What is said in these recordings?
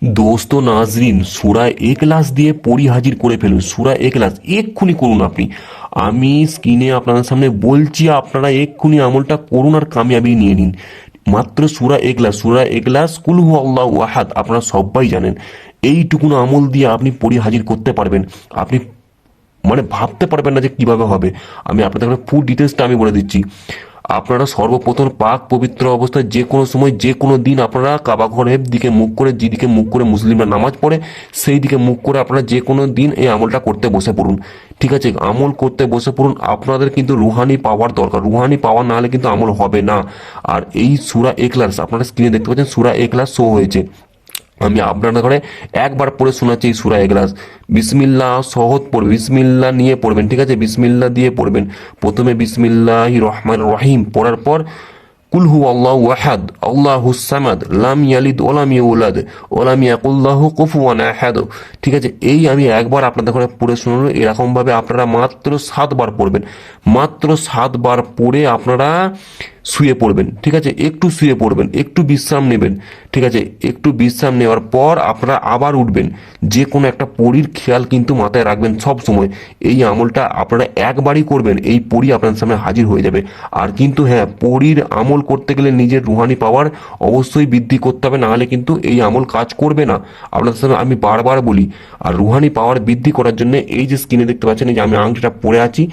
দোস্ত নাজরিন, সূরা ইখলাস দিয়ে পড়ি হাজির করে ফেলুন। সূরা ইখলাস এক্ষুনি করুন আপনি। আমি স্ক্রিনে আপনাদের সামনে বলছি, আপনারা এক্ষুনি আমলটা করুন আর কামিয়াবি নিয়ে নিন। মাত্র সূরা ইখলাস কুল হু আল্লাহু আহাদ আপনারা সবাই জানেন। এইটুকুন আমল দিয়ে আপনি পড়ি হাজির করতে পারবেন। আপনি মানে ভাবতে পারবেন না যে কিভাবে হবে। আমি আপনাদের ফুল ডিটেলসটা আমি বলে দিচ্ছি। আপনারা সর্বপ্রথম পাক পবিত্র অবস্থায় যে কোনো সময় যে কোনো দিন আপনারা কাবা ঘরের দিকে মুখ করে, যেদিকে মুখ করে মুসলিমরা নামাজ পড়ে সেই দিকে মুখ করে আপনারা যে কোনো দিন এই আমলটা করতে বসে পড়ুন। ঠিক আছে, আমল করতে বসে পড়ুন। আপনাদের কিন্তু রুহানি পাওয়ার দরকার, রুহানি পাওয়ার না হলে কিন্তু আমল হবে না। আর এই সূরা ইখলাস আপনারা স্ক্রিনে দেখতে পাচ্ছেন, সূরা ইখলাস শো হয়েছে। আমি আপনার ঘরে একবার পড়ে শোনাচ্ছি এই সূরা ইখলাস। বিসমিল্লাহ সহজ পড়বে, বিসমিল্লাহ নিয়ে পড়বেন। ঠিক আছে, বিসমিল্লাহ দিয়ে পড়বেন। প্রথমে বিসমিল্লাহির রহমানির রহিম পড়ার পর কুল হু আল্লাহু আহাদ আল্লাহুস সামাদ লাম ইয়ালিদ ওয়ালাম ইউলাদ ওয়ালাম ইয়াকুল লাহু কুফুয়ান আহাদ। ঠিক আছে, এই আমি একবার আপনাদের ঘরে পড়ে শোনানো। এরকম ভাবে আপনারা মাত্র 7 বার পড়বেন। মাত্র 7 বার পড়ে আপনারা শুয়ে পড়বেন। ঠিক আছে, একটু শুয়ে পড়বেন, একটু বিশ্রাম নেবেন। ঠিক আছে, একটু বিশ্রাম নেওয়ার পর আপনারা আবার উঠবেন। যে কোনো একটা পরীর খেয়াল কিন্তু মাথায় রাখবেন সব সময়। এই আমলটা আপনারা একবারই করবেন, এই পরী আপনার সামনে হাজির হয়ে যাবে। আর কিন্তু হ্যাঁ, পরীর আমল করতে গেলে নিজের রুহানি পাওয়ার অবশ্যই বৃদ্ধি করতে হবে, নাহলে কিন্তু এই আমল কাজ করবে না। আপনাদের সামনে আমি বারবার বলি। আর রুহানি পাওয়ার বৃদ্ধি করার জন্য এই যে স্ক্রিনে দেখতে পাচ্ছেন, এই যে আমি আংটিটা পরে আছি,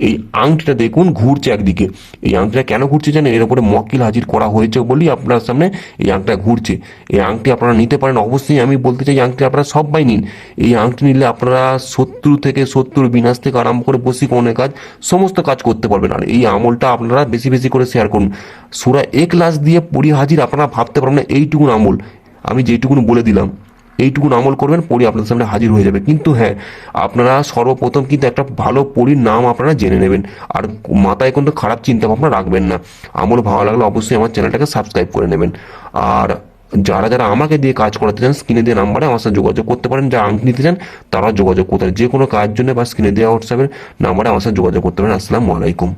এই আংটিটা দেখুন ঘুরছে একদিকে। এই আংটিটা কেন ঘুরছে জানেন? এর উপরে মক্কিল হাজির করা হয়েছে বলি আপনার সামনে এই আংটিটা ঘুরছে। এই আংটি আপনারা নিতে পারেন, অবশ্যই আমি বলতে চাই এই আংটি আপনারা সবাই নিন। এই আংটি নিলে আপনারা শত্রু থেকে, শত্রুর বিনাশ থেকে আরম্ভ করে বশীকরণের কাজ, সমস্ত কাজ করতে পারবেন। আর এই আমলটা আপনারা বেশি বেশি করে শেয়ার করুন। সূরা ইখলাস দিয়ে পড়ি হাজির আপনারা ভাবতে পারবেন না এইটুকুন আমল আমি যেইটুকুন বলে দিলাম। এইটুকুন আমল করবেন, পড়ি আপনাদের সামনে হাজির হয়ে যাবে। কিন্তু হ্যাঁ, আপনারা সর্বপ্রথম কিন্তু একটা ভালো পরীর নাম আপনারা জেনে নেবেন। আর মাথায় কিন্তু খারাপ চিন্তা ভাবনা রাখবেন না। আমল ভালো লাগলে অবশ্যই আমার চ্যানেলটাকে সাবস্ক্রাইব করে নেবেন। আর যারা যারা আমাকে দিয়ে কাজ করাতে চান, স্ক্রিনে দেওয়া নাম্বারে আমার সাথে যোগাযোগ করতে পারেন। যারা আংটি নিতে চান তারা যোগাযোগ করতে পারেন, যে কোনো কাজের জন্য বা স্ক্রিনে দেওয়া হোয়াটসঅ্যাপের নাম্বারে আমার সাথে যোগাযোগ করতে পারেন। আসসালামু আলাইকুম।